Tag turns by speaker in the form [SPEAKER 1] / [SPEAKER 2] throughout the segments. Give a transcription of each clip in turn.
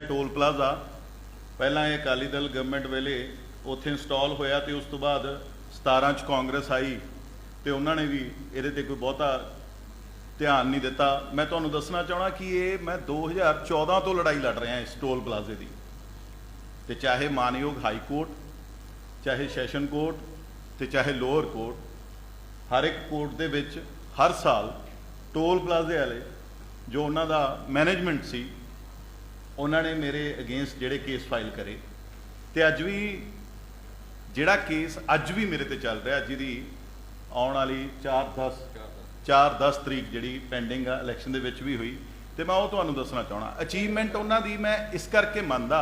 [SPEAKER 1] Toll plaza पहला ये Akali Dal government वेले उत्थे इंस्टॉल होया तो उस तो बाद 17 च कांग्रेस आई तो उन्होंने भी ये कोई बहुता ध्यान नहीं दिता। मैं तुहानूं दसना चाहना कि ये मैं 2014 तो लड़ाई लड़ रहा इस टोल प्लाजे की, तो चाहे मानयोग हाई कोर्ट, चाहे सैशन कोर्ट, तो चाहे लोअर कोर्ट, हर एक कोर्ट दे विच हर साल टोल प्लाजे वाले जो उन्हों का मैनेजमेंट सी उन्होंने मेरे अगेंस्ट जिहड़े केस फाइल करे, तो अज भी जिहड़ा केस अज भी मेरे ते चल रहा, जिहदी आउण वाली 4-10 तरीक जिहड़ी पेंडिंग आ इलैक्शन दे विच भी हुई, तो मैं वो तुहानूं दसना चाहना अचीवमेंट उन्हां दी मैं इस करके मनदा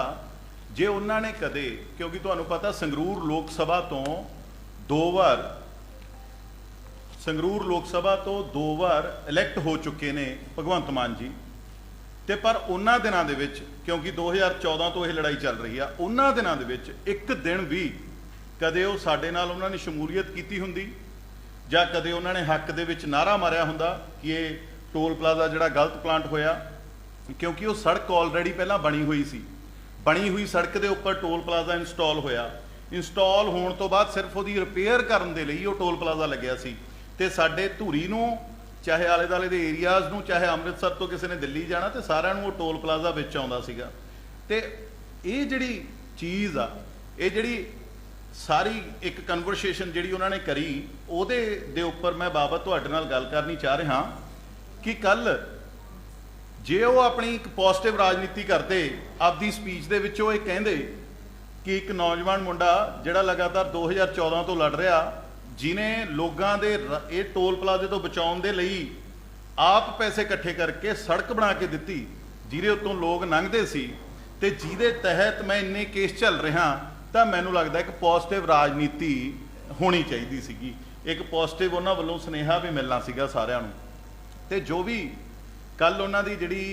[SPEAKER 1] जे उन्होंने कदे, क्योंकि तुहानूं पता संगरूर लोक सभा तो 2 बार संगरूर लोक सभा तो 2 बार इलैक्ट हो चुके ने भगवंत मान जी, तो पर उन्होंने दिनों दे विच क्योंकि 2014 तो यह लड़ाई चल रही है, उन्होंने दिनों दे विच एक दिन भी कदे वो साडे नाल उन्होंने शमूलीयत की हुंदी जां कदे उन्होंने हक दे विच नारा मारिया हुंदा कि ये टोल प्लाजा जिहड़ा गलत प्लांट होया, क्योंकि वो सड़क ऑलरेडी पहला बनी हुई सी, बनी हुई सड़क के उपर टोल प्लाजा इंस्टॉल होया, इंस्टॉल होने तो बाद सिर्फ वो रिपेयर करने के लिए वो टोल प्लाजा लग्या सी, ते साडे धूरी नूं चाहे आले दुआले के एरियाज़ नूं चाहे अमृतसर तो किसी ने दिल्ली जाना तो सारिਆਂ ਨੂੰ टोल प्लाजा विच आउंदा सीगा। ते ये जिहड़ी चीज़ आ ये जिहड़ी सारी एक कन्वरसेशन जिहड़ी उन्होंने करी उहदे दे उपर मैं बाबत तुहाडे नाल गल करनी चाह रहा कि कल जे वो अपनी एक पॉजिटिव राजनीति करते आपकी स्पीच दे विच ये कहिंदे कि एक नौजवान मुंडा जिहड़ा लगातार 2014 तो लड़ रहा जिन्हें लोगों के ये टोल प्लाजे तो बचाने के लिए आप पैसे इकट्ठे करके सड़क बना के दी जिहदे उत्तों लोग लंघते सी ते जिहदे तहत मैं इन्ने केस चल रहा, तो मैनूं लगदा एक पॉजिटिव राजनीति होनी चाहिए सीगी, एक पॉजिटिव उन्हां वल्लों सुनेहा भी मिलना सीगा सारिआं नूं। ते जो भी कल उन्हां दी जिहड़ी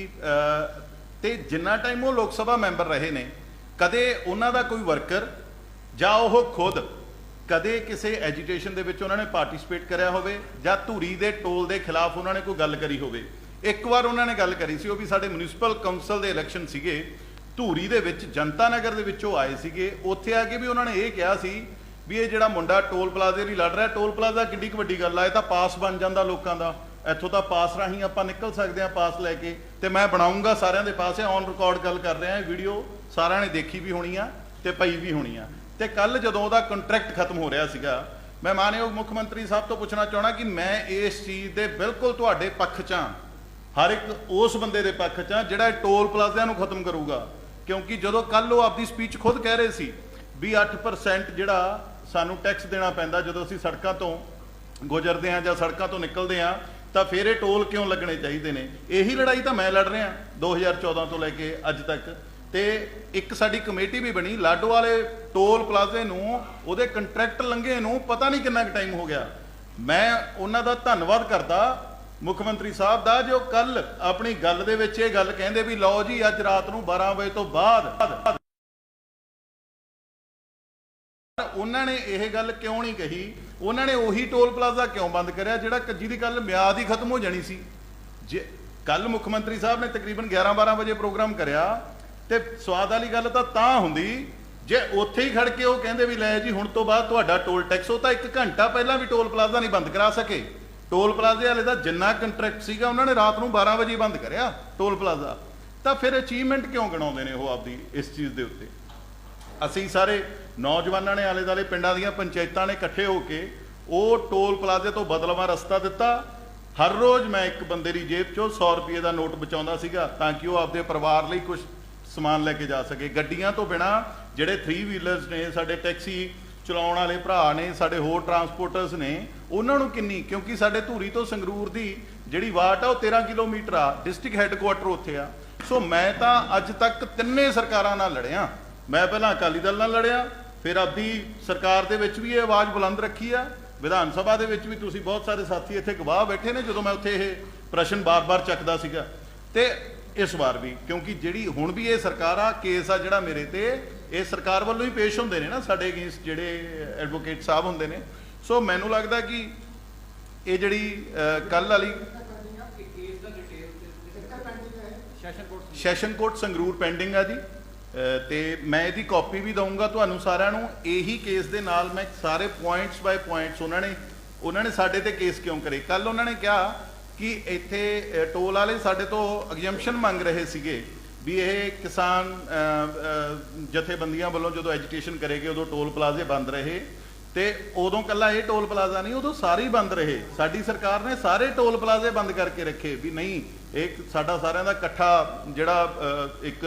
[SPEAKER 1] ते जिन्ना टाइम वो लोक सभा मैंबर रहे ने कदे उन्हां दा कोई वर्कर जां ओह खुद कदे किसी एजीटेशन दे विच उन्होंने पार्टिसिपेट कराया होवे जां धूरी दे टोल दे खिलाफ उन्होंने कोई गल करी होवे। एक बार उन्होंने गल करी सी, वो भी साडे म्यूनिसिपल काउंसल दे इलैक्शन सीगे धूरी दे विच जनता नगर दे विचों आए सीगे, उत्थे आके भी उन्होंने ये कहा सी भी ये जिहड़ा मुंडा टोल प्लाजे लई लड़ रहा, टोल प्लाजा किड्डी क वड्डी गल आ, ये तां पास बन जांदा लोकां दा, इत्थों तां पास राहीं आपां निकल सकदे हां पास लैके, ते मैं बनाऊंगा सारिਆਂ दे पास, ऑन रिकॉर्ड गल कर रहा, वीडियो सारिਆਂ ने देखी भी होनी आ ते पई भी होनी आ। तो कल जदों उहदा कंट्रैक्ट खत्म हो रहा सीगा, मैं मानयोग मुख मंत्री साहब तो पूछना चाहना कि मैं इस चीज़ के बिल्कुल तुहाडे पक्ष च हां, हर एक उस बंदे दे पक्ष च हां जिहड़ा टोल प्लाजिਆਂ नूं खत्म करूगा, क्योंकि जदों कल वो आपकी स्पीच खुद कह रहे सी भी 8% जिहड़ा सानूं टैक्स देना पैंदा जदों असीं सड़कां तो गुजरदे हां जां सड़कां तो निकलदे हां, तो फिर ये टोल क्यों लगने चाहिए ने। यही लड़ाई तो मैं लड़ रहा 2014 तो लैके अज तक। तो एक साडी कमेटी भी बनी लाडो वाले टोल प्लाजे नूं उहदे कंट्रैक्ट लंघे नूं पता नहीं कितना टाइम हो गया। मैं उन्हां दा धन्नवाद करदा मुख मंत्री साहब दा जो कल अपनी गल दे विच ये गल कहिंदे भी लो जी अज रात नूं 12 बजे तो बाद उन्होंने यह गल क्यों नहीं कही, उन्होंने उही टोल प्लाजा क्यों बंद कराया जिहड़ा जिहदी कल म्याद ही खत्म हो जानी सी। जे कल मुख मंत्री साहब ने तकरीबन 11-12 बजे प्रोग्राम कराया तो स्वाद वाली गल तां हुंदी जे उत्थे ही खड़ के वो कहिंदे भी लै जी हुण तो बाद तुहाडा टोल टैक्स, वो तो 1 घंटा पहला भी टोल प्लाजा नहीं बंद करा सके। टोल प्लाजे वाले दा जिन्ना कंट्रैक्ट सीगा उन्होंने रात नूं 12 बजे बंद कराया टोल प्लाजा, तो फिर अचीवमेंट क्यों गिणाउंदे ने वो आपदी इस चीज़ के उत्ते। असीं सारे नौजवानों ने आले दुआले पिंडां दीयां पंचायतां ने इकट्ठे होके वो टोल प्लाजे तो बदलवा रस्ता दिता। हर रोज़ मैं एक बंदे की जेब चों 100 रुपये का नोट बचाउंदा सीगा ताकि वो आपदे परिवार लई कुछ समान लैके जा सके। गड्डियां तो बिना जिहड़े 3 व्हीलर्स ने, साडे टैक्सी चलाउण वाले भरा ने, साडे होर ट्रांसपोर्टर्स ने, उन्हां नूं किन्नी, क्योंकि साडे धूरी तो संगरूर दी जिहड़ी वाट आ वो 13 किलोमीटर आ, डिस्ट्रिक्ट हैडकुआटर उत्थे आ। सो मैं तां अज तक 3 सरकारां नाल लड़िया, मैं पहला अकाली दल नाल लड़िया, फिर आपदी सरकार दे विच भी ये आवाज़ बुलंद रखी आ, विधान सभा दे विच भी तुसीं बहुत सारे साथी इत्थे गवाह बैठे ने जदों मैं उत्थे ये प्रश्न बार-बार चकदा सीगा। ते इस बार भी क्योंकि जिहड़ी हुण भी ये सरकार आ केस आ जिहड़ा मेरे ते ये सरकार वालों ही पेश होंदे ने ना साडे अगेंस्ट जिहड़े एडवोकेट साहब होंदे ने। सो मैनूं लगदा कि ये जिहड़ी कल वाली ਸੈਸ਼ਨ ਕੋਰਟ ਸੰਗਰੂਰ ਪੈਂਡਿੰਗ ਆ ਜੀ। ਤੇ ਮੈਂ ਇਹਦੀ ਕਾਪੀ ਵੀ ਦਊਂਗਾ ਤੁਹਾਨੂੰ ਸਾਰਿਆਂ ਨੂੰ। ਇਹੀ ਕੇਸ ਦੇ ਨਾਲ ਮੈਂ ਸਾਰੇ ਪੁਆਇੰਟਸ ਬਾਏ ਪੁਆਇੰਟਸ ਉਹਨਾਂ ਨੇ ਸਾਡੇ ਤੇ ਕੇਸ ਕਿਉਂ ਕਰੇ। ਕੱਲ ਉਹਨਾਂ ਨੇ ਕਿਹਾ ਕਿ ਇੱਥੇ ਟੋਲ ਵਾਲੇ ਸਾਡੇ ਤੋਂ ਐਗਜ਼ੈਂਪਸ਼ਨ ਮੰਗ ਰਹੇ ਸੀਗੇ ਵੀ ਇਹ ਕਿਸਾਨ ਜਥੇਬੰਦੀਆਂ ਵੱਲੋਂ ਜਦੋਂ ਐਜੀਟੇਸ਼ਨ ਕਰੇਗੇ ਉਦੋਂ ਟੋਲ ਪਲਾਜ਼ੇ ਬੰਦ ਰਹੇ, ਤੇ ਉਦੋਂ ਕੱਲਾ ਇਹ ਟੋਲ ਪਲਾਜ਼ਾ ਨਹੀਂ, ਉਦੋਂ ਸਾਰੇ ਹੀ ਬੰਦ ਰਹੇ। ਸਾਡੀ ਸਰਕਾਰ ਨੇ ਸਾਰੇ ਟੋਲ ਪਲਾਜ਼ੇ ਬੰਦ ਕਰਕੇ ਰੱਖੇ ਵੀ ਨਹੀਂ, ਇਹ ਸਾਡਾ ਸਾਰਿਆਂ ਦਾ ਇਕੱਠਾ ਜਿਹੜਾ ਇੱਕ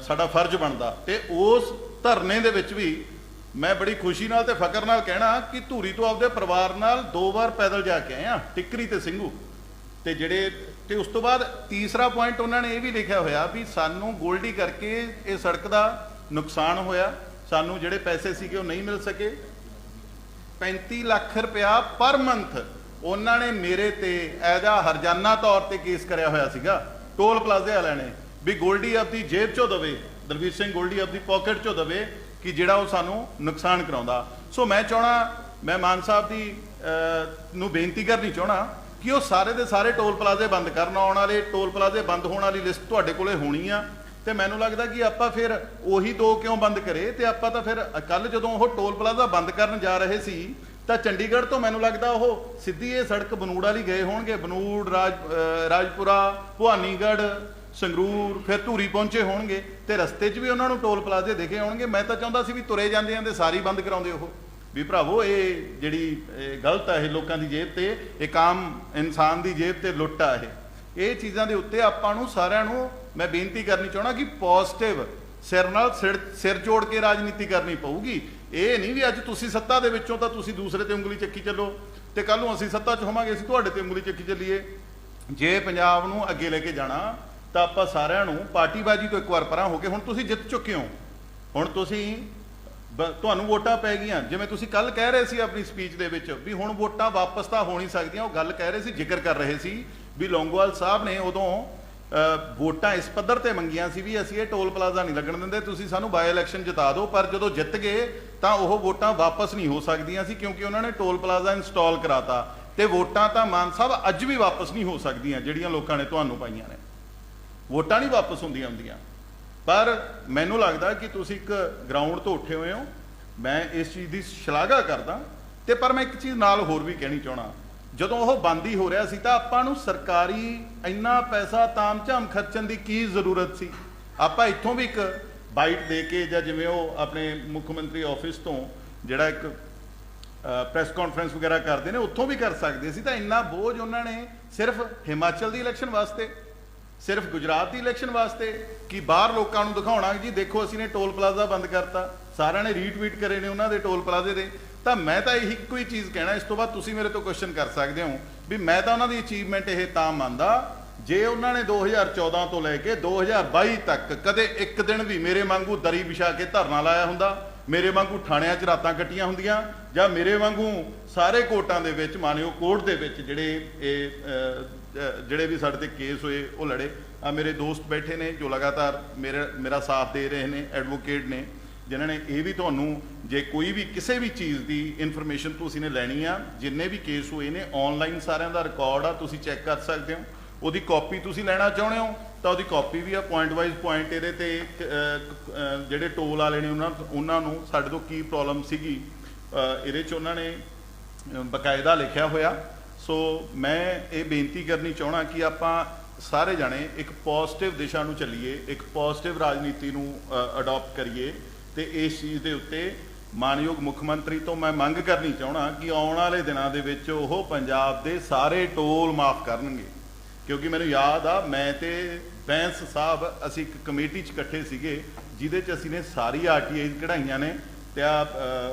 [SPEAKER 1] ਸਾਡਾ ਫਰਜ਼ ਬਣਦਾ। ਤੇ ਉਸ ਧਰਨੇ ਦੇ ਵਿੱਚ ਵੀ ਮੈਂ ਬੜੀ ਖੁਸ਼ੀ ਨਾਲ ਤੇ ਫਕਰ ਨਾਲ ਕਹਿਣਾ ਕਿ ਧੂਰੀ ਤੋਂ ਆਪਦੇ ਪਰਿਵਾਰ ਨਾਲ 2 ਵਾਰ ਪੈਦਲ ਜਾ ਕੇ ਆਏ ਆ, ਟਿੱਕਰੀ ਤੇ ਸਿੰਘੂ। ਤੇ ਉਸ ਤੋਂ ਬਾਅਦ ਤੀਸਰਾ ਪੁਆਇੰਟ ਉਹਨਾਂ ਨੇ ਇਹ ਵੀ ਲਿਖਿਆ ਹੋਇਆ ਵੀ ਸਾਨੂੰ ਗੋਲਡੀ ਕਰਕੇ ਇਹ ਸੜਕ ਦਾ ਨੁਕਸਾਨ ਹੋਇਆ, ਸਾਨੂੰ ਜਿਹੜੇ ਪੈਸੇ ਸੀਗੇ ਉਹ ਨਹੀਂ ਮਿਲ ਸਕੇ। 35 ਲੱਖ ਰੁਪਇਆ ਪਰ ਮੰਥ ਉਹਨਾਂ ਨੇ ਮੇਰੇ ਤੇ ਐਜ਼ ਆ ਹਰਜਾਨਾ ਤੌਰ ਤੇ ਕੇਸ ਕਰਿਆ ਹੋਇਆ ਸੀਗਾ ਟੋਲ ਪਲਾਜ਼ੇ ਵਾਲਿਆਂ ਨੇ ਵੀ ਗੋਲਡੀ ਆਪਦੀ ਜੇਬ ਚੋਂ ਦਵੇ, ਦਲਵੀਰ ਸਿੰਘ ਗੋਲਡੀ ਆਪਦੀ ਪਾਕਟ ਚੋਂ ਦਵੇ ਕਿ ਜਿਹੜਾ ਉਹ ਸਾਨੂੰ ਨੁਕਸਾਨ ਕਰਾਉਂਦਾ। ਸੋ ਮੈਂ ਚਾਹਣਾ, ਮੈਂ ਮਾਨ ਸਾਹਿਬ ਦੀ ਨੂੰ ਬੇਨਤੀ ਕਰਨੀ ਚਾਹਣਾ ਕਿ ਉਹ ਸਾਰੇ ਦੇ ਸਾਰੇ ਟੋਲ ਪਲਾਜ਼ੇ ਬੰਦ ਕਰਨ। ਆਉਣ ਵਾਲੇ ਟੋਲ ਪਲਾਜ਼ੇ ਬੰਦ ਹੋਣ ਵਾਲੀ ਲਿਸਟ ਤੁਹਾਡੇ ਕੋਲੇ ਹੋਣੀ ਆ, ਤੇ ਮੈਨੂੰ ਲੱਗਦਾ ਕਿ ਆਪਾਂ ਫਿਰ ਉਹੀ 2 ਕਿਉਂ ਬੰਦ ਕਰੇ। ਤੇ ਆਪਾਂ ਤਾਂ ਫਿਰ ਕੱਲ ਜਦੋਂ ਉਹ ਟੋਲ ਪਲਾਜ਼ਾ ਬੰਦ ਕਰਨ ਜਾ ਰਹੇ ਸੀ ਤਾਂ ਚੰਡੀਗੜ੍ਹ ਤੋਂ ਮੈਨੂੰ ਲੱਗਦਾ ਉਹ ਸਿੱਧੀ ਇਹ ਸੜਕ ਬਨੂੜ ਵਾਲੀ ਗਏ ਹੋਣਗੇ, ਬਨੂੜ ਰਾਜਪੁਰਾ, ਭਵਾਨੀਗੜ੍ਹ, ਸੰਗਰੂਰ, ਫਿਰ ਧੂਰੀ ਪਹੁੰਚੇ ਹੋਣਗੇ, ਤੇ ਰਸਤੇ 'ਚ ਵੀ ਉਹਨਾਂ ਨੂੰ ਟੋਲ ਪਲਾਜ਼ੇ ਦਿਖੇ ਹੋਣਗੇ। ਮੈਂ ਤਾਂ ਚਾਹੁੰਦਾ ਸੀ ਵੀ ਤੁਰੇ ਜਾਂਦੇ ਜਾਂਦੇ ਸਾਰੀ ਬੰਦ ਕਰਾਉਂਦੇ ਉਹ ਵੀ ਭਰਾਵੋ ਇਹ ਜਿਹੜੀ ਗਲਤ ਆ, ਇਹ ਲੋਕਾਂ ਦੀ ਜੇਬ ਤੇ, ਇੱਕ ਆਮ ਇਨਸਾਨ ਦੀ ਜੇਬ ਤੇ ਲੁੱਟ ਆ। ਇਹ ਚੀਜ਼ਾਂ ਦੇ ਉੱਤੇ ਆਪਾਂ ਨੂੰ ਸਾਰਿਆਂ ਨੂੰ ਮੈਂ ਬੇਨਤੀ ਕਰਨੀ ਚਾਹਣਾ ਕਿ ਪੋਜ਼ਿਟਿਵ ਸਿਰ ਨਾਲ ਸਿਰ ਜੋੜ ਕੇ ਰਾਜਨੀਤੀ ਕਰਨੀ ਪਊਗੀ। ਇਹ ਨਹੀਂ ਵੀ ਅੱਜ ਤੁਸੀਂ ਸੱਤਾ ਦੇ ਵਿੱਚੋਂ ਤਾਂ ਤੁਸੀਂ ਦੂਸਰੇ ਤੇ ਉਂਗਲੀ ਚੱਕੀ ਚੱਲੋ, ਤੇ ਕੱਲ ਨੂੰ ਅਸੀਂ ਸੱਤਾ 'ਚ ਹੋਵਾਂਗੇ ਅਸੀਂ ਤੁਹਾਡੇ ਤੇ ਉਂਗਲੀ ਚੱਕੀ ਚੱਲੀਏ। ਜੇ ਪੰਜਾਬ ਨੂੰ ਅੱਗੇ ਲੈ ਕੇ ਜਾਣਾ ਤਾਂ ਆਪਾਂ ਸਾਰਿਆਂ ਨੂੰ ਪਾਰਟੀਬਾਜ਼ੀ ਤੋਂ ਇੱਕ ਵਾਰ ਪਰਾਂ ਹੋ ਕੇ, ਹੁਣ ਤੁਸੀਂ ਜਿੱਤ ਚੁੱਕੇ ਹੋ, ਹੁਣ ਤੁਹਾਨੂੰ ਵੋਟਾਂ ਪੈ ਗਈਆਂ। ਜਿਵੇਂ ਤੁਸੀਂ ਕੱਲ ਕਹਿ ਰਹੇ ਸੀ ਆਪਣੀ ਸਪੀਚ ਦੇ ਵਿੱਚ ਵੀ ਹੁਣ ਵੋਟਾਂ ਵਾਪਸ ਤਾਂ ਹੋ ਨਹੀਂ ਸਕਦੀਆਂ, ਉਹ ਗੱਲ ਕਹਿ ਰਹੇ ਸੀ, ਜ਼ਿਕਰ ਕਰ ਰਹੇ ਸੀ ਵੀ ਲੌਂਗੋਵਾਲ ਸਾਹਿਬ ਨੇ ਉਦੋਂ ਵੋਟਾਂ ਇਸ ਪੱਧਰ ਤੇ ਮੰਗੀਆਂ ਸੀ ਵੀ ਅਸੀਂ ਇਹ ਟੋਲ ਪਲਾਜ਼ਾ ਨਹੀਂ ਲੱਗਣ ਦਿੰਦੇ, ਤੁਸੀਂ ਸਾਨੂੰ ਬਾਈ ਇਲੈਕਸ਼ਨ ਜਿਤਾ ਦਿਓ। ਪਰ ਜਦੋਂ ਜਿੱਤ ਗਏ ਤਾਂ ਉਹ ਵੋਟਾਂ ਵਾਪਸ ਨਹੀਂ ਹੋ ਸਕਦੀਆਂ ਸੀ, ਕਿਉਂਕਿ ਉਹਨਾਂ ਨੇ ਟੋਲ ਪਲਾਜ਼ਾ ਇੰਸਟਾਲ ਕਰਾਤਾ। ਤੇ ਵੋਟਾਂ ਤਾਂ ਮਾਨ ਸਾਹਿਬ ਅੱਜ ਵੀ ਵਾਪਸ ਨਹੀਂ ਹੋ ਸਕਦੀਆਂ ਜਿਹੜੀਆਂ ਲੋਕਾਂ ਨੇ ਤੁਹਾਨੂੰ ਪਾਈਆਂ ਨੇ, ਵੋਟਾਂ ਨਹੀਂ ਵਾਪਸ ਹੁੰਦੀਆਂ। ਪਰ ਮੈਨੂੰ ਲੱਗਦਾ ਕਿ ਤੁਸੀਂ ਇੱਕ ਗਰਾਊਂਡ ਤੋਂ ਉੱਠੇ ਹੋਏ ਹੋ, ਮੈਂ ਇਸ ਚੀਜ਼ ਦੀ ਸ਼ਲਾਘਾ ਕਰਦਾ। ਤੇ ਪਰ ਮੈਂ ਇੱਕ ਚੀਜ਼ ਨਾਲ ਹੋਰ ਵੀ ਕਹਿਣੀ ਚਾਹਣਾ, ਜਦੋਂ ਉਹ ਬੰਦ ਹੀ ਹੋ ਰਿਹਾ ਸੀ ਤਾਂ ਆਪਾਂ ਨੂੰ ਸਰਕਾਰੀ ਇੰਨਾ ਪੈਸਾ ਤਾਮ-ਝਾਮ ਖਰਚਣ ਦੀ ਕੀ ਜ਼ਰੂਰਤ ਸੀ। ਆਪਾਂ ਇੱਥੋਂ ਵੀ ਇੱਕ ਬਾਈਟ ਦੇ ਕੇ, ਜਾਂ ਜਿਵੇਂ ਉਹ ਆਪਣੇ ਮੁੱਖ ਮੰਤਰੀ ਆਫਿਸ ਤੋਂ ਜਿਹੜਾ ਇੱਕ ਪ੍ਰੈਸ ਕਾਨਫਰੰਸ ਵਗੈਰਾ ਕਰਦੇ ਨੇ, ਉੱਥੋਂ ਵੀ ਕਰ ਸਕਦੇ ਸੀ। ਤਾਂ ਇੰਨਾ ਬੋਝ ਉਹਨਾਂ ਨੇ ਸਿਰਫ ਹਿਮਾਚਲ ਦੀ ਇਲੈਕਸ਼ਨ ਵਾਸਤੇ, ਸਿਰਫ ਗੁਜਰਾਤ ਦੀ ਇਲੈਕਸ਼ਨ ਵਾਸਤੇ, ਕਿ ਬਾਹਰ ਲੋਕਾਂ ਨੂੰ ਦਿਖਾਉਣਾ ਜੀ ਦੇਖੋ ਅਸੀਂ ਨੇ ਟੋਲ ਪਲਾਜ਼ਾ ਬੰਦ ਕਰਤਾ, ਸਾਰਿਆਂ ਨੇ ਰੀਟਵੀਟ ਕਰੇ ਨੇ ਉਹਨਾਂ ਦੇ ਟੋਲ ਪਲਾਜ਼ੇ ਦੇ। ਤਾਂ ਮੈਂ ਤਾਂ ਇਹੀ ਇੱਕੋ ਹੀ ਚੀਜ਼ ਕਹਿਣਾ, ਇਸ ਤੋਂ ਬਾਅਦ ਤੁਸੀਂ ਮੇਰੇ ਤੋਂ ਕੁਐਸਚਨ ਕਰ ਸਕਦੇ ਹੋ ਵੀ ਮੈਂ ਤਾਂ ਉਹਨਾਂ ਦੀ ਅਚੀਵਮੈਂਟ ਇਹ ਤਾਂ ਮੰਨਦਾ ਜੇ ਉਹਨਾਂ ਨੇ 2014 ਤੋਂ ਲੈ ਕੇ 2022 ਤੱਕ ਕਦੇ ਇੱਕ ਦਿਨ ਵੀ ਮੇਰੇ ਵਾਂਗੂ ਦਰੀ ਵਿਛਾ ਕੇ ਧਰਨਾ ਲਾਇਆ ਹੁੰਦਾ, ਮੇਰੇ ਵਾਂਗੂ ਥਾਣਿਆਂ 'ਚ ਰਾਤਾਂ ਕੱਟੀਆਂ ਹੁੰਦੀਆਂ, ਜਾਂ ਮੇਰੇ ਵਾਂਗੂ ਸਾਰੇ ਕੋਰਟਾਂ ਦੇ ਵਿੱਚ, ਮਾਨਯੋਗ ਕੋਰਟ ਦੇ ਵਿੱਚ ਜਿਹੜੇ ਵੀ ਸਾਡੇ ਤੇ ਕੇਸ ਹੋਏ ਉਹ ਲੜੇ। ਆ ਮੇਰੇ ਦੋਸਤ ਬੈਠੇ ਨੇ ਜੋ ਲਗਾਤਾਰ ਮੇਰਾ ਸਾਥ ਦੇ ਰਹੇ ਨੇ, ਐਡਵੋਕੇਟ ਨੇ, ਜਿਨ੍ਹਾਂ ਨੇ ਇਹ ਵੀ ਤੁਹਾਨੂੰ ਜੇ ਕੋਈ ਵੀ ਕਿਸੇ ਵੀ ਚੀਜ਼ ਦੀ ਇਨਫੋਰਮੇਸ਼ਨ ਤੁਸੀਂ ਨੇ ਲੈਣੀ ਆ, ਜਿੰਨੇ ਵੀ ਕੇਸ ਹੋਏ ਨੇ ਆਨਲਾਈਨ ਸਾਰਿਆਂ ਦਾ ਰਿਕਾਰਡ ਆ, ਤੁਸੀਂ ਚੈੱਕ ਕਰ ਸਕਦੇ ਹੋ। ਉਹਦੀ ਕਾਪੀ ਤੁਸੀਂ ਲੈਣਾ ਚਾਹੁੰਦੇ ਹੋ ਤਾਂ ਉਹਦੀ ਕਾਪੀ ਵੀ ਆ, ਪੁਆਇੰਟ ਵਾਈਜ਼ ਪੁਆਇੰਟ ਇਹਦੇ ਤੇ ਜਿਹੜੇ ਟੋਲ ਵਾਲੇ ਨੇ ਉਹਨਾਂ ਨੂੰ ਸਾਡੇ ਤੋਂ ਕੀ ਪ੍ਰੋਬਲਮ ਸੀਗੀ ਇਹਦੇ 'ਚ ਉਹਨਾਂ ਨੇ ਬਕਾਇਦਾ ਲਿਖਿਆ ਹੋਇਆ। ਸੋ ਮੈਂ ਇਹ ਬੇਨਤੀ ਕਰਨੀ ਚਾਹਣਾ ਕਿ ਆਪਾਂ ਸਾਰੇ ਜਾਣੇ ਇੱਕ ਪੋਜ਼ਿਟਿਵ ਦਿਸ਼ਾ ਨੂੰ ਚੱਲੀਏ, ਇੱਕ ਪੋਜ਼ਿਟਿਵ ਰਾਜਨੀਤੀ ਨੂੰ ਅਡਾਪਟ ਕਰੀਏ। ਤੇ ਇਸ ਚੀਜ਼ ਦੇ ਉੱਤੇ ਮਾਨਯੋਗ ਮੁੱਖ ਮੰਤਰੀ ਤੋਂ ਮੈਂ ਮੰਗ ਕਰਨੀ ਚਾਹਣਾ ਕਿ ਆਉਣ ਵਾਲੇ ਦਿਨਾਂ ਦੇ ਵਿੱਚ ਉਹ ਪੰਜਾਬ ਦੇ ਸਾਰੇ ਟੋਲ ਮਾਫ ਕਰਨਗੇ। ਕਿਉਂਕਿ ਮੈਨੂੰ ਯਾਦ ਆ, ਮੈਂ ਤੇ ਬੈਂਸ ਸਾਹਿਬ ਅਸੀਂ ਇੱਕ ਕਮੇਟੀ 'ਚ ਇਕੱਠੇ ਸੀਗੇ ਜਿਹਦੇ 'ਚ ਅਸੀਂ ਨੇ ਸਾਰੀ RTI ਕਢਾਈਆਂ ਨੇ। ਤੇ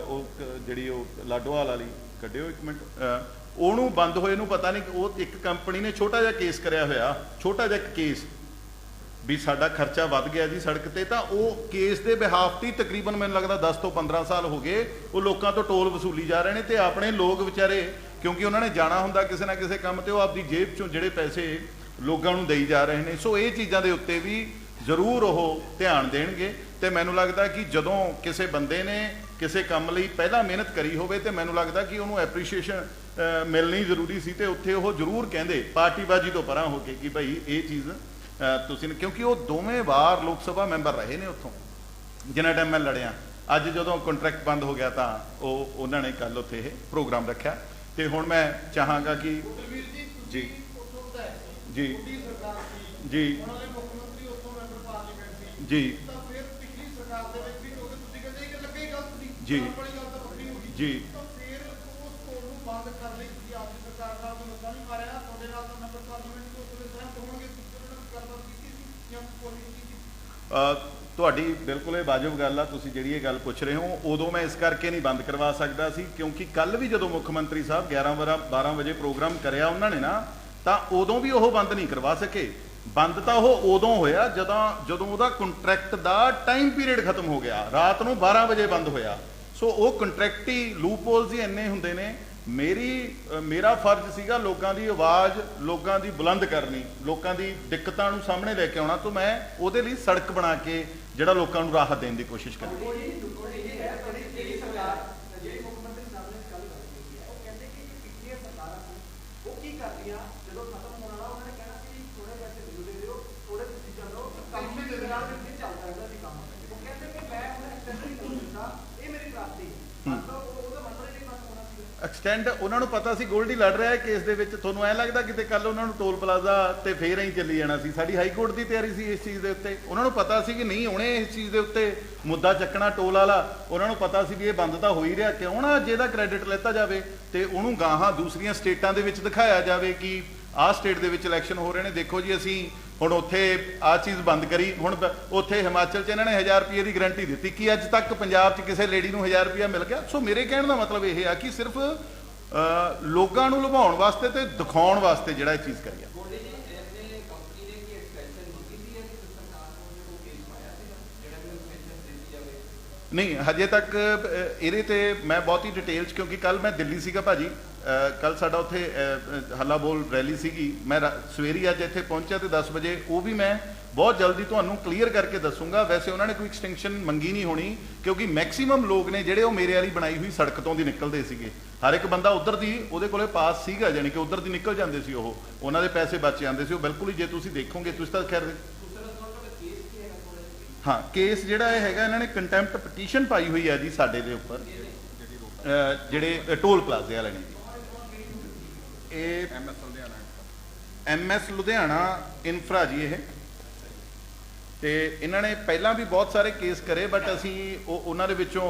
[SPEAKER 1] ਉਹ ਜਿਹੜੀ ਉਹ ਲਾਡੋਵਾਲ ਵਾਲੀ ਕੱਢਿਓ ਇੱਕ ਮਿੰਟ, ਉਹਨੂੰ ਬੰਦ ਹੋਏ ਨੂੰ ਪਤਾ ਨਹੀਂ, ਉਹ ਇੱਕ ਕੰਪਨੀ ਨੇ ਛੋਟਾ ਜਿਹਾ ਕੇਸ ਕਰਿਆ ਹੋਇਆ, ਛੋਟਾ ਜਿਹਾ ਇੱਕ ਕੇਸ ਵੀ ਸਾਡਾ ਖਰਚਾ ਵੱਧ ਗਿਆ ਜੀ ਸੜਕ ਤੇ, ਤਾਂ ਉਹ ਕੇਸ ਦੇ ਬਿਹਾਫ ਤੇ ਤਕਰੀਬਨ ਮੈਨੂੰ ਲੱਗਦਾ 10 ਤੋਂ 15 ਸਾਲ ਹੋ ਗਏ ਉਹ ਲੋਕਾਂ ਤੋਂ ਟੋਲ ਵਸੂਲੀ ਜਾ ਰਹੇ ਨੇ। ਤੇ ਆਪਣੇ ਲੋਕ ਵਿਚਾਰੇ, ਕਿਉਂਕਿ ਉਹਨਾਂ ਨੇ ਜਾਣਾ ਹੁੰਦਾ ਕਿਸੇ ਨਾ ਕਿਸੇ ਕੰਮ ਤੇ, ਉਹ ਆਪਦੀ ਜੇਬ ਚੋਂ ਜਿਹੜੇ ਪੈਸੇ ਲੋਕਾਂ ਨੂੰ ਦੇਈ ਜਾ ਰਹੇ ਨੇ। ਸੋ ਇਹ ਚੀਜ਼ਾਂ ਦੇ ਉੱਤੇ ਵੀ ਜ਼ਰੂਰ ਉਹ ਧਿਆਨ ਦੇਣਗੇ। ਤੇ ਮੈਨੂੰ ਲੱਗਦਾ ਕਿ ਜਦੋਂ ਕਿਸੇ ਬੰਦੇ ਨੇ ਕਿਸੇ ਕੰਮ ਲਈ ਪਹਿਲਾਂ ਮਿਹਨਤ ਕਰੀ ਹੋਵੇ ਤੇ ਮੈਨੂੰ ਲੱਗਦਾ ਕਿ ਉਹਨੂੰ ਐਪਰੀਸ਼ੀਏਸ਼ਨ ਮਿਲਣੀ ਜ਼ਰੂਰੀ ਸੀ। ਤੇ ਉੱਥੇ ਉਹ ਜ਼ਰੂਰ ਕਹਿੰਦੇ ਪਾਰਟੀਬਾਜ਼ੀ ਤੋਂ ਪਰਾਂ ਹੋ ਕੇ ਕਿ ਭਾਈ ਇਹ ਚੀਜ਼ ਤੁਸੀਂ ਕਿਉਂਕਿ ਉਹ ਦੋਵੇਂ ਵਾਰ ਲੋਕ ਸਭਾ ਮੈਂਬਰ ਰਹੇ ਨੇ ਉੱਥੋਂ ਜਿੰਨਾ ਟਾਈਮ ਮੈਂ ਲੜਿਆ। ਅੱਜ ਜਦੋਂ ਕੰਟਰੈਕਟ ਬੰਦ ਹੋ ਗਿਆ ਤਾਂ ਉਹਨਾਂ ਨੇ ਕੱਲ ਉੱਥੇ ਇਹ ਪ੍ਰੋਗਰਾਮ ਰੱਖਿਆ। ਤੇ ਹੁਣ ਮੈਂ ਚਾਹਾਂਗਾ ਕਿ ਜੀ ਜੀ ਜੀ ਜੀ ਜੀ ਜੀ ਤੁਹਾਡੀ ਬਿਲਕੁਲ ਇਹ ਵਾਜਬ ਗੱਲ ਆ। ਤੁਸੀਂ ਜਿਹੜੀ ਇਹ ਗੱਲ ਪੁੱਛ ਰਹੇ ਹੋ, ਉਦੋਂ ਮੈਂ ਇਸ ਕਰਕੇ ਨਹੀਂ ਬੰਦ ਕਰਵਾ ਸਕਦਾ ਸੀ ਕਿਉਂਕਿ ਕੱਲ ਵੀ ਜਦੋਂ ਮੁੱਖ ਮੰਤਰੀ ਸਾਹਿਬ 11-12 ਵਜੇ ਪ੍ਰੋਗਰਾਮ ਕਰਿਆ ਉਹਨਾਂ ਨੇ ਨਾ, ਤਾਂ ਉਦੋਂ ਵੀ ਉਹ ਬੰਦ ਨਹੀਂ ਕਰਵਾ ਸਕੇ। ਬੰਦ ਤਾਂ ਉਹ ਉਦੋਂ ਹੋਇਆ ਜਦੋਂ ਉਹਦਾ ਕੰਟਰੈਕਟ ਦਾ ਟਾਈਮ ਪੀਰੀਅਡ ਖਤਮ ਹੋ ਗਿਆ, ਰਾਤ ਨੂੰ 12 ਵਜੇ ਬੰਦ ਹੋਇਆ। ਸੋ ਉਹ ਕੰਟਰੈਕਟੀ ਲੂਪਹੋਲਸ ਹੀ ਇੰਨੇ ਹੁੰਦੇ ਨੇ। ਮੇਰਾ ਫਰਜ਼ ਸੀਗਾ ਲੋਕਾਂ ਦੀ ਆਵਾਜ਼, ਲੋਕਾਂ ਦੀ ਬੁਲੰਦ ਕਰਨੀ, ਲੋਕਾਂ ਦੀ ਦਿੱਕਤਾਂ ਨੂੰ ਸਾਹਮਣੇ ਲੈ ਕੇ ਆਉਣਾ। ਤਾਂ ਮੈਂ ਉਹਦੇ ਲਈ ਸੜਕ ਬਣਾ ਕੇ ਜਿਹੜਾ ਲੋਕਾਂ ਨੂੰ ਰਾਹਤ ਦੇਣ ਦੀ ਕੋਸ਼ਿਸ਼ ਕਰੀ। ਐਕਸਟੈਂਡ ਉਹਨਾਂ ਨੂੰ ਪਤਾ ਸੀ ਗੋਲਡੀ ਲੜ ਰਿਹਾ ਹੈ ਕੇਸ ਦੇ ਵਿੱਚ। ਤੁਹਾਨੂੰ ਐਂ ਲੱਗਦਾ ਕਿਤੇ ਕੱਲ ਉਹਨਾਂ ਨੂੰ ਟੋਲ ਪਲਾਜ਼ਾ ਤੇ ਫੇਰ ਹੀ ਚੱਲੀ ਜਾਣਾ ਸੀ? ਸਾਡੀ ਹਾਈ ਕੋਰਟ ਦੀ ਤਿਆਰੀ ਸੀ ਇਸ ਚੀਜ਼ ਦੇ ਉੱਤੇ। ਉਹਨਾਂ ਨੂੰ ਪਤਾ ਸੀ ਕਿ ਨਹੀਂ ਉਹਨੇ ਇਸ ਚੀਜ਼ ਦੇ ਉੱਤੇ ਮੁੱਦਾ ਚੱਕਣਾ ਟੋਲ ਵਾਲਾ। ਉਹਨਾਂ ਨੂੰ ਪਤਾ ਸੀ ਵੀ ਇਹ ਬੰਦ ਤਾਂ ਹੋ ਹੀ ਰਿਹਾ, ਕਿਉਂ ਨਾ ਅੱਜ ਇਹਦਾ ਕ੍ਰੈਡਿਟ ਲੈਤਾ ਜਾਵੇ ਤੇ ਉਹਨੂੰ ਗਾਹਾਂ ਦੂਸਰੀਆਂ ਸਟੇਟਾਂ ਦੇ ਵਿੱਚ ਦਿਖਾਇਆ ਜਾਵੇ ਕਿ ਆਹ ਸਟੇਟ ਦੇ ਵਿੱਚ ਇਲੈਕਸ਼ਨ ਹੋ ਰਹੇ ਨੇ, ਦੇਖੋ ਜੀ ਅਸੀਂ ਹੁਣ ਉੱਥੇ ਆਹ ਚੀਜ਼ ਬੰਦ ਕਰੀ। ਹੁਣ ਉੱਥੇ ਹਿਮਾਚਲ 'ਚ ਇਹਨਾਂ ਨੇ 1000 ਰੁਪਏ ਦੀ ਗਰੰਟੀ ਦਿੱਤੀ ਕਿ ਅੱਜ ਤੱਕ ਪੰਜਾਬ 'ਚ ਕਿਸੇ ਲੇਡੀ ਨੂੰ 1000 ਰੁਪਇਆ ਮਿਲ ਗਿਆ। ਸੋ ਮੇਰੇ ਕਹਿਣ ਦਾ ਮਤਲਬ ਇਹ ਆ ਕਿ ਸਿਰਫ ਲੋਕਾਂ ਨੂੰ ਲੁਭਾਉਣ ਵਾਸਤੇ ਤੇ ਦਿਖਾਉਣ ਵਾਸਤੇ ਜਿਹੜਾ ਇਹ ਚੀਜ਼ ਕਰੀ ਆ। ਨਹੀਂ ਹਜੇ ਤੱਕ ਇਹਦੇ ਤੇ ਮੈਂ ਬਹੁਤੀ ਡਿਟੇਲ 'ਚ, ਕਿਉਂਕਿ ਕੱਲ ਮੈਂ ਦਿੱਲੀ ਸੀਗਾ ਭਾਜੀ, ਕੱਲ ਸਾਡਾ ਉੱਥੇ ਹੱਲਾ ਬੋਲ ਰੈਲੀ ਸੀਗੀ। ਮੈਂ ਸਵੇਰੀ ਅੱਜ ਇੱਥੇ ਪਹੁੰਚਿਆ ਤੇ 10 ਵਜੇ ਉਹ ਵੀ ਮੈਂ ਬਹੁਤ ਜਲਦੀ ਤੁਹਾਨੂੰ ਕਲੀਅਰ ਕਰਕੇ ਦੱਸੂਗਾ। ਵੈਸੇ ਉਹਨਾਂ ਨੇ ਕੋਈ ਐਕਸਟੈਂਸ਼ਨ ਮੰਗੀ ਨਹੀਂ ਹੋਣੀ ਕਿਉਂਕਿ ਮੈਕਸਿਮਮ ਲੋਕ ਨੇ ਜਿਹੜੇ ਉਹ ਮੇਰੇ ਵਾਲੀ ਬਣਾਈ ਹੋਈ ਸੜਕ ਤੋਂ ਦੀ ਨਿਕਲਦੇ ਸੀਗੇ। ਹਰ ਇੱਕ ਬੰਦਾ ਉੱਧਰ ਦੀ ਉਹਦੇ ਕੋਲੇ ਪਾਸ ਸੀਗਾ, ਜਾਣੀ ਕਿ ਉੱਧਰ ਦੀ ਨਿਕਲ ਜਾਂਦੇ ਸੀ, ਉਹਨਾਂ ਦੇ ਪੈਸੇ ਬਚ ਜਾਂਦੇ ਸੀ। ਉਹ ਬਿਲਕੁਲ ਹੀ, ਜੇ ਤੁਸੀਂ ਦੇਖੋਗੇ, ਤੁਸੀਂ ਤਾਂ ਖੈਰ ਹਾਂ, ਕੇਸ ਜਿਹੜਾ ਇਹ ਹੈਗਾ ਇਹਨਾਂ ਨੇ ਕੰਟੈਂਪਟ ਪਟੀਸ਼ਨ ਪਾਈ ਹੋਈ ਹੈ ਜੀ ਸਾਡੇ ਦੇ ਉੱਪਰ, ਜਿਹੜੇ ਟੋਲ ਪਲਾਜ਼ੇ ਵਾਲੇ ਨੇ। ਇਹ MS ਲੁਧਿਆਣਾ ਇਨਫਰਾ ਜੀ ਇਹ। ਤੇ ਇਹਨਾਂ ਨੇ ਪਹਿਲਾਂ ਵੀ ਬਹੁਤ ਸਾਰੇ ਕੇਸ ਕਰੇ, ਬਟ ਅਸੀਂ ਉਹਨਾਂ ਦੇ ਵਿੱਚੋਂ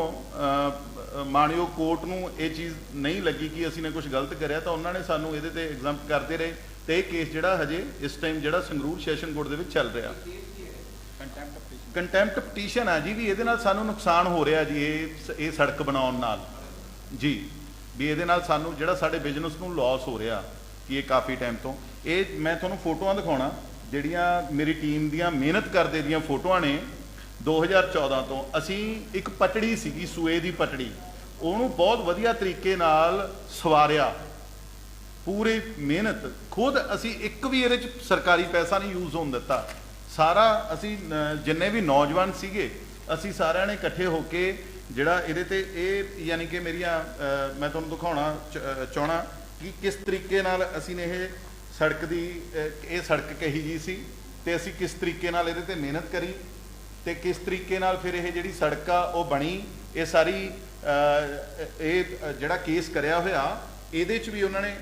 [SPEAKER 1] ਮਾਣਯੋਗ ਕੋਰਟ ਨੂੰ ਇਹ ਚੀਜ਼ ਨਹੀਂ ਲੱਗੀ ਕਿ ਅਸੀਂ ਨੇ ਕੁਝ ਗਲਤ ਕਰਿਆ, ਤਾਂ ਉਹਨਾਂ ਨੇ ਸਾਨੂੰ ਇਹਦੇ ਤੇ ਐਗਜ਼ੈਂਪਟ ਕਰਦੇ ਰਹੇ। ਤੇ ਇਹ ਕੇਸ ਜਿਹੜਾ ਹਜੇ ਇਸ ਟਾਈਮ ਜਿਹੜਾ ਸੰਗਰੂਰ ਸੈਸ਼ਨ ਕੋਰਟ ਦੇ ਵਿੱਚ ਚੱਲ ਰਿਹਾ, ਕੰਟੈਂਪਟ ਪਟੀਸ਼ਨ ਆ ਜੀ। ਵੀ ਇਹਦੇ ਨਾਲ ਸਾਨੂੰ ਨੁਕਸਾਨ ਹੋ ਰਿਹਾ ਜੀ, ਇਹ ਸੜਕ ਬਣਾਉਣ ਨਾਲ ਜੀ, ਵੀ ਇਹਦੇ ਨਾਲ ਸਾਨੂੰ ਜਿਹੜਾ ਸਾਡੇ ਬਿਜ਼ਨਸ ਨੂੰ ਲਾਸ ਹੋ ਰਿਹਾ ਕਿ ਇਹ ਕਾਫੀ ਟਾਈਮ ਤੋਂ। ਇਹ ਮੈਂ ਤੁਹਾਨੂੰ ਫੋਟੋਆਂ ਦਿਖਾਉਣਾ ਜਿਹੜੀਆਂ ਮੇਰੀ ਟੀਮ ਦੀਆਂ ਮਿਹਨਤ ਕਰਦੇ ਦੀਆਂ ਫੋਟੋਆਂ ਨੇ। 2014 ਤੋਂ ਅਸੀਂ ਇੱਕ ਪਟੜੀ ਸੀਗੀ, ਸੂਏ ਦੀ ਪਟੜੀ, ਉਹਨੂੰ ਬਹੁਤ ਵਧੀਆ ਤਰੀਕੇ ਨਾਲ ਸਵਾਰਿਆ, ਪੂਰੀ ਮਿਹਨਤ ਖੁਦ। ਅਸੀਂ ਇੱਕ ਵੀ ਇਹਦੇ 'ਚ ਸਰਕਾਰੀ ਪੈਸਾ ਨਹੀਂ ਯੂਜ਼ ਹੋਣ ਦਿੱਤਾ। ਸਾਰਾ ਅਸੀਂ ਜਿੰਨੇ ਵੀ ਨੌਜਵਾਨ ਸੀਗੇ ਅਸੀਂ ਸਾਰਿਆਂ ਨੇ ਇਕੱਠੇ ਹੋ ਕੇ ਜਿਹੜਾ ਇਹਦੇ ਤੇ ਇਹ, ਯਾਨੀ ਕਿ ਮੇਰੀਆਂ ਮੈਂ ਤੁਹਾਨੂੰ ਦਿਖਾਉਣਾ ਚਾਹਣਾ ਕਿ ਕਿਸ ਤਰੀਕੇ ਨਾਲ ਅਸੀਂ ਨੇ ਇਹ ਸੜਕ ਦੀ, ਇਹ ਸੜਕ ਕਹੀ ਜੀ ਸੀ ਤੇ ਅਸੀਂ ਕਿਸ ਤਰੀਕੇ ਨਾਲ ਇਹਦੇ ਤੇ ਮਿਹਨਤ ਕਰੀ ਤੇ ਕਿਸ ਤਰੀਕੇ ਨਾਲ ਫਿਰ ਇਹ ਜਿਹੜੀ ਸੜਕ ਆ ਉਹ ਬਣੀ। ਇਹ ਸਾਰੀ ਇਹ ਜਿਹੜਾ ਕੇਸ ਕਰਿਆ ਹੋਇਆ ਇਹਦੇ 'ਚ ਵੀ ਉਹਨਾਂ ਨੇ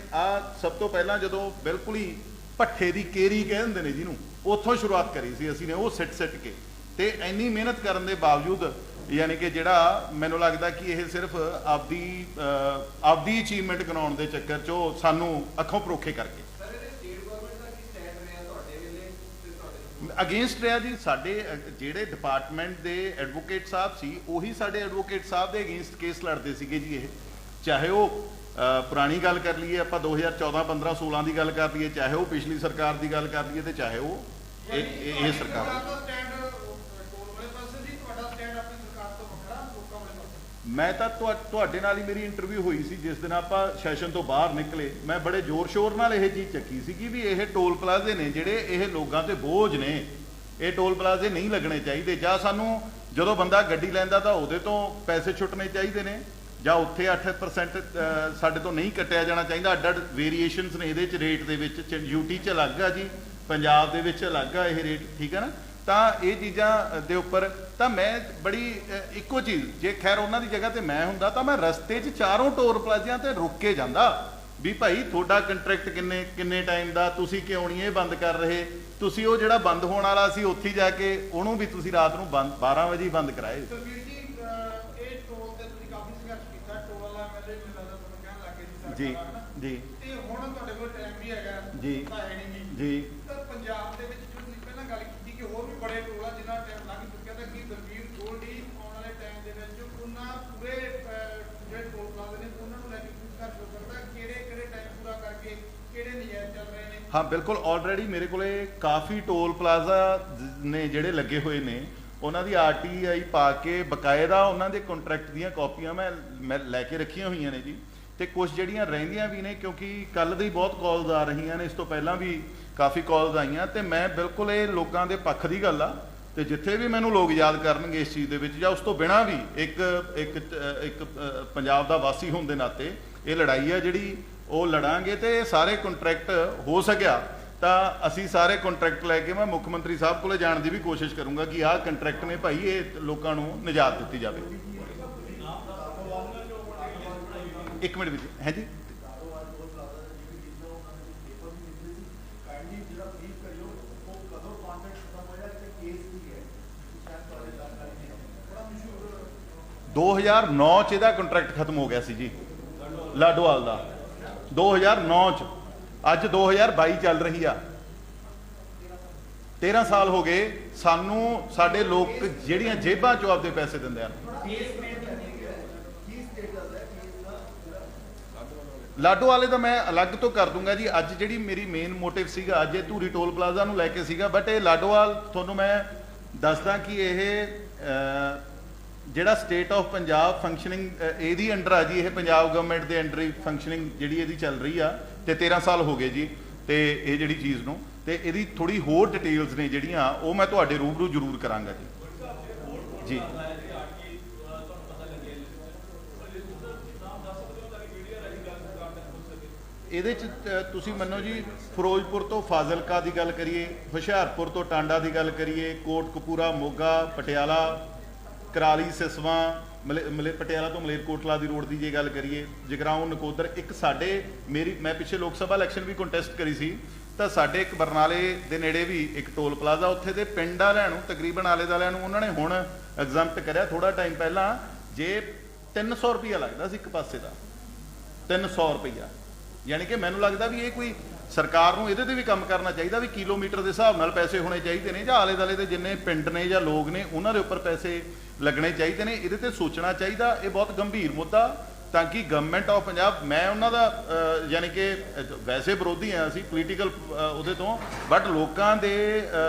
[SPEAKER 1] ਸਭ ਤੋਂ ਪਹਿਲਾਂ ਜਦੋਂ ਬਿਲਕੁਲ ਹੀ ਭੱਠੇ ਦੀ ਕੇਰੀ ਕਹਿ ਦਿੰਦੇ ਨੇ ਜਿਹਨੂੰ, ਉੱਥੋਂ ਸ਼ੁਰੂਆਤ ਕਰੀ ਸੀ ਅਸੀਂ ਨੇ, ਉਹ ਸਿੱਟ ਕੇ। ਤੇ ਇੰਨੀ ਮਿਹਨਤ ਕਰਨ ਦੇ ਬਾਵਜੂਦ ਯਾਨੀ ਕਿ ਜਿਹੜਾ ਮੈਨੂੰ ਲੱਗਦਾ ਕਿ ਇਹ ਸਿਰਫ ਆਪਦੀ ਅਚੀਵਮੈਂਟ ਗਣਾਉਣ ਦੇ ਚੱਕਰ 'ਚ ਉਹ ਸਾਨੂੰ ਅੱਖੋਂ ਪਰੋਖੇ ਕਰਕੇ ਅਗੇਂਸਟ ਰਿਹਾ ਜੀ। ਸਾਡੇ ਜਿਹੜੇ ਡਿਪਾਰਟਮੈਂਟ ਦੇ ਐਡਵੋਕੇਟ ਸਾਹਿਬ ਸੀ ਉਹੀ ਸਾਡੇ ਐਡਵੋਕੇਟ ਸਾਹਿਬ ਦੇ ਅਗੇਂਸਟ ਕੇਸ ਲੜਦੇ ਸੀਗੇ ਜੀ। ਇਹ ਚਾਹੇ ਉਹ ਪੁਰਾਣੀ ਗੱਲ ਕਰ ਲਈਏ ਆਪਾਂ 2014, 15, 16 ਦੀ ਗੱਲ ਕਰ ਲਈਏ, ਚਾਹੇ ਉਹ ਪਿਛਲੀ ਸਰਕਾਰ ਦੀ ਗੱਲ ਕਰ ਲਈਏ, ਤੇ ਚਾਹੇ ਉਹ ਇਹ ਸਰਕਾਰ। ਮੈਂ ਤਾਂ ਤੁਹਾਡੇ ਨਾਲ ਹੀ ਮੇਰੀ ਇੰਟਰਵਿਊ ਹੋਈ ਸੀ ਜਿਸ ਦਿਨ ਆਪਾਂ ਸੈਸ਼ਨ ਤੋਂ ਬਾਹਰ ਨਿਕਲੇ। ਮੈਂ ਬੜੇ ਜ਼ੋਰ ਸ਼ੋਰ ਨਾਲ ਇਹ ਚੀਜ਼ ਚੱਕੀ ਸੀਗੀ ਵੀ ਇਹ ਟੋਲ ਪਲਾਜ਼ੇ ਨੇ ਜਿਹੜੇ ਇਹ ਲੋਕਾਂ ਤੇ ਬੋਝ ਨੇ, ਇਹ ਟੋਲ ਪਲਾਜ਼ੇ ਨਹੀਂ ਲੱਗਣੇ ਚਾਹੀਦੇ। ਜਾਂ ਸਾਨੂੰ ਜਦੋਂ ਬੰਦਾ ਗੱਡੀ ਲੈਂਦਾ ਤਾਂ ਉਹਦੇ ਤੋਂ ਪੈਸੇ ਛੁੱਟਣੇ ਚਾਹੀਦੇ ਨੇ, ਜਾਂ ਉੱਥੇ 8% ਸਾਡੇ ਤੋਂ ਨਹੀਂ ਕੱਟਿਆ ਜਾਣਾ ਚਾਹੀਦਾ। ਅੱਡ ਵੇਰੀਏਸ਼ਨਸ ਨੇ ਇਹਦੇ 'ਚ, ਰੇਟ ਦੇ ਵਿੱਚ। ਯੂਟੀ 'ਚ ਅਲੱਗ ਆ ਜੀ, पंजाब दे विच अलग आ ये रेट, ठीक है ना। ਤਾਂ ਇਹ ਚੀਜ਼ਾਂ ਦੇ ਉੱਪਰ ਤਾਂ ਮੈਂ ਬੜੀ ਇੱਕੋ ਚੀਜ਼, ਜੇ ਖੈਰ ਉਹਨਾਂ ਦੀ ਜਗ੍ਹਾ ਤੇ ਮੈਂ ਹੁੰਦਾ ਤਾਂ ਮੈਂ ਰਸਤੇ 'ਚ ਚਾਰੋਂ ਟੋਲ ਪਲਾਜ਼ਿਆਂ ਤੇ ਰੁਕ ਕੇ ਜਾਂਦਾ ਵੀ ਭਾਈ ਤੁਹਾਡਾ ਕੰਟਰੈਕਟ ਕਿੰਨੇ ਟਾਈਮ ਦਾ, ਤੁਸੀਂ ਕਿਉਂ ਨਹੀਂ ਇਹ ਬੰਦ ਕਰ ਰਹੇ, ਤੁਸੀਂ ਉਹ ਜਿਹੜਾ ਬੰਦ ਹੋਣ ਵਾਲਾ ਸੀ ਉੱਥੇ ਜਾ ਕੇ ਉਹਨੂੰ ਵੀ ਤੁਸੀਂ ਰਾਤ ਨੂੰ 12 ਵਜੇ ਹੀ ਬੰਦ ਕਰਾਏ। ਜੀ ਜੀ
[SPEAKER 2] ਤੇ ਹੁਣ ਤੁਹਾਡੇ ਕੋਲ ਟਾਈਮ ਵੀ ਹੈਗਾ
[SPEAKER 1] ਜੀ ਜੀ
[SPEAKER 2] ਤਾਂ ਪੰਜਾਬ ਦੇ ਵਿੱਚ ਜੋ ਤੁਸੀਂ ਪਹਿਲਾਂ ਗੱਲ ਕੀਤੀ ਕਿ ਹੋਰ ਵੀ ਬੜੇ ਟੋਲ ਆ ਜਿਨ੍ਹਾਂ ਟਾਈਮ ਲੰਘ ਚੁੱਕਿਆ ਤਾਂ ਕੀ ਦਲਵੀਰ ਗੋਲਡੀ ਆਉਣ ਵਾਲੇ ਟਾਈਮ ਦੇ ਵਿੱਚ ਉਹਨਾਂ ਪੂਰੇ ਜਿਹੜੇ ਟੋਲ ਪਲਾਜ਼ੇ ਨੇ ਉਹਨਾਂ ਨੂੰ ਲੈ ਕੇ ਕੁਝ ਕਰ ਸਕਦਾ, ਕਿਹੜੇ ਟਾਈਮ ਪੂਰਾ ਕਰਕੇ ਕਿਹੜੇ ਨਜਾਇਜ਼ ਚੱਲ ਰਹੇ ਨੇ?
[SPEAKER 1] ਹਾਂ ਬਿਲਕੁਲ, ਆਲਰੇਡੀ ਮੇਰੇ ਕੋਲੇ ਕਾਫੀ ਟੋਲ ਪਲਾਜ਼ਾ ਨੇ ਜਿਹੜੇ ਲੱਗੇ ਹੋਏ ਨੇ, ਉਹਨਾਂ ਦੀ RTI ਪਾ ਕੇ ਬਕਾਇਦਾ ਉਹਨਾਂ ਦੇ ਕੰਟਰੈਕਟ ਦੀਆਂ ਕਾਪੀਆਂ ਮੈਂ ਲੈ ਕੇ ਰੱਖੀਆਂ ਹੋਈਆਂ ਨੇ ਜੀ। ਤੇ ਕੁਝ ਜਿਹੜੀਆਂ ਰਹਿੰਦੀਆਂ ਵੀ ਨੇ, ਕਿਉਂਕਿ ਕੱਲ ਦੀ ਬਹੁਤ ਕਾਲਸ ਆ ਰਹੀਆਂ ਨੇ, ਇਸ ਤੋਂ ਪਹਿਲਾਂ ਵੀ ਕਾਫੀ ਕਾਲਸ ਆਈਆਂ, ਤੇ ਮੈਂ ਬਿਲਕੁਲ ਇਹ ਲੋਕਾਂ ਦੇ ਪੱਖ ਦੀ ਗੱਲ ਆ। ਤੇ ਜਿੱਥੇ ਵੀ ਮੈਨੂੰ ਲੋਕ ਯਾਦ ਕਰਨਗੇ ਇਸ ਚੀਜ਼ ਦੇ ਵਿੱਚ, ਜਾਂ ਉਸ ਤੋਂ ਬਿਨਾਂ ਵੀ ਇੱਕ ਪੰਜਾਬ ਦਾ ਵਾਸੀ ਹੋਣ ਦੇ ਨਾਤੇ ਇਹ ਲੜਾਈ ਆ ਜਿਹੜੀ ਉਹ ਲੜਾਂਗੇ। ਤੇ ਸਾਰੇ ਕੰਟਰੈਕਟ ਹੋ ਸਕਿਆ ਤਾਂ ਅਸੀਂ ਸਾਰੇ ਕੰਟਰੈਕਟ ਲੈ ਕੇ ਮੈਂ ਮੁੱਖ ਮੰਤਰੀ ਸਾਹਿਬ ਕੋਲੇ ਜਾਣ ਦੀ ਵੀ ਕੋਸ਼ਿਸ਼ ਕਰੂੰਗਾ ਕਿ ਆਹ ਕੰਟਰੈਕਟ ਨੇ ਭਾਈ ਇਹ ਲੋਕਾਂ ਨੂੰ ਨਿਜਾਤ ਦਿੱਤੀ ਜਾਵੇ। ਇੱਕ ਮਿੰਟ ਵਿੱਚ ਹੈ ਜੀ, ਦੋ 2009 ਚ ਇਹਦਾ ਕੰਟਰੈਕਟ ਖਤਮ ਹੋ ਗਿਆ ਸੀ ਜੀ ਲਾਡੋਵਾਲ ਦਾ, 2009 ਚ। ਅੱਜ 2022 ਚੱਲ ਰਹੀ ਆ, 13 ਸਾਲ ਹੋ ਗਏ ਸਾਨੂੰ। ਸਾਡੇ ਲੋਕ ਜਿਹੜੀਆਂ ਜੇਬਾਂ ਚੋਂ ਆਪਦੇ ਪੈਸੇ ਦਿੰਦੇ ਆ। ਲਾਡੋ ਵਾਲੇ ਦਾ ਮੈਂ ਅਲੱਗ ਤੋਂ ਕਰ ਦੂੰਗਾ ਜੀ। ਅੱਜ ਜਿਹੜੀ ਮੇਰੀ ਮੇਨ ਮੋਟਿਵ ਸੀਗਾ ਅੱਜ ਇਹ ਧੂਰੀ ਟੋਲ ਪਲਾਜ਼ਾ ਨੂੰ ਲੈ ਕੇ ਸੀਗਾ, ਬਟ ਇਹ ਲਾਡੋਵਾਲ ਤੁਹਾਨੂੰ ਮੈਂ ਦੱਸਦਾ ਕਿ ਇਹ ਜਿਹੜਾ ਸਟੇਟ ਆਫ ਪੰਜਾਬ ਫੰਕਸ਼ਨਿੰਗ ਇਹਦੀ ਅੰਡਰ ਆ ਜੀ, ਇਹ ਪੰਜਾਬ ਗਵਰਨਮੈਂਟ ਦੇ ਅੰਡਰ ਹੀ ਫੰਕਸ਼ਨਿੰਗ ਜਿਹੜੀ ਇਹਦੀ ਚੱਲ ਰਹੀ ਆ, ਤੇ 13 ਸਾਲ ਹੋ ਗਏ ਜੀ। ਤੇ ਇਹ ਜਿਹੜੀ ਚੀਜ਼ ਨੂੰ ਤੇ ਇਹਦੀ ਥੋੜੀ ਹੋਰ ਡਿਟੇਲਸ ਨੇ ਜਿਹੜੀਆਂ ਉਹ ਮੈਂ ਤੁਹਾਡੇ ਰੂਬਰੂ ਜ਼ਰੂਰ ਕਰਾਂਗਾ ਜੀ। ਜੀ ਇਹਦੇ 'ਚ ਤੁਸੀਂ ਮੰਨੋ ਜੀ, ਫਿਰੋਜ਼ਪੁਰ ਤੋਂ ਫਾਜ਼ਿਲਕਾ ਦੀ ਗੱਲ ਕਰੀਏ, ਹੁਸ਼ਿਆਰਪੁਰ ਤੋਂ ਟਾਂਡਾ ਦੀ ਗੱਲ ਕਰੀਏ, ਕੋਟਕਪੂਰਾ, ਮੋਗਾ, ਪਟਿਆਲਾ, ਕਰਾਲੀ, ਸਿਸਵਾਂ, ਪਟਿਆਲਾ ਤੋਂ ਮਲੇਰਕੋਟਲਾ ਦੀ ਰੋਡ ਦੀ ਜੇ ਗੱਲ ਕਰੀਏ, ਜਗਰਾਉਂ, ਨਕੋਦਰ। ਇੱਕ ਸਾਡੇ ਮੈਂ ਪਿੱਛੇ ਲੋਕ ਸਭਾ ਇਲੈਕਸ਼ਨ ਵੀ ਕੰਟੈਸਟ ਕਰੀ ਸੀ, ਤਾਂ ਸਾਡੇ ਇੱਕ ਬਰਨਾਲੇ ਦੇ ਨੇੜੇ ਵੀ ਇੱਕ ਟੋਲ ਪਲਾਜ਼ਾ, ਉੱਥੇ ਦੇ ਪਿੰਡ ਵਾਲਿਆਂ ਨੂੰ, ਤਕਰੀਬਨ ਆਲੇ ਦੁਆਲਿਆਂ ਨੂੰ ਉਹਨਾਂ ਨੇ ਹੁਣ ਐਗਜ਼ੈਂਪਟ ਕਰਿਆ। ਥੋੜਾ ਟਾਈਮ ਪਹਿਲਾਂ ਜੇ 300 ਰੁਪਈਆ ਲੱਗਦਾ ਸੀ ਇੱਕ ਪਾਸੇ ਦਾ, 300 ਰੁਪਈਆ। ਯਾਨੀ ਕਿ ਮੈਨੂੰ ਲੱਗਦਾ ਵੀ ਇਹ ਕੋਈ ਸਰਕਾਰ ਨੂੰ ਇਹਦੇ ਤੇ ਵੀ ਕੰਮ ਕਰਨਾ ਚਾਹੀਦਾ ਵੀ ਕਿਲੋਮੀਟਰ ਦੇ ਹਿਸਾਬ ਨਾਲ ਪੈਸੇ ਹੋਣੇ ਚਾਹੀਦੇ ਨੇ, ਜਾਂ ਆਲੇ ਦੁਆਲੇ ਦੇ ਜਿੰਨੇ ਪਿੰਡ ਨੇ ਜਾਂ ਲੋਕ ਨੇ ਉਹਨਾਂ ਦੇ ਉੱਪਰ ਪੈਸੇ ਲੱਗਣੇ ਚਾਹੀਦੇ ਨੇ। ਇਹਦੇ ਤੇ ਸੋਚਣਾ ਚਾਹੀਦਾ। ਇਹ ਬਹੁਤ ਗੰਭੀਰ ਮੁੱਦਾ, ਤਾਂ ਕਿ ਗਵਰਨਮੈਂਟ ਆਫ ਪੰਜਾਬ, ਮੈਂ ਉਹਨਾਂ ਦਾ ਯਾਨੀ ਕਿ ਵੈਸੇ ਵਿਰੋਧੀ ਹਾਂ ਅਸੀਂ ਪੋਲੀਟੀਕਲ ਉਹਦੇ ਤੋਂ, ਬਟ ਲੋਕਾਂ ਦੇ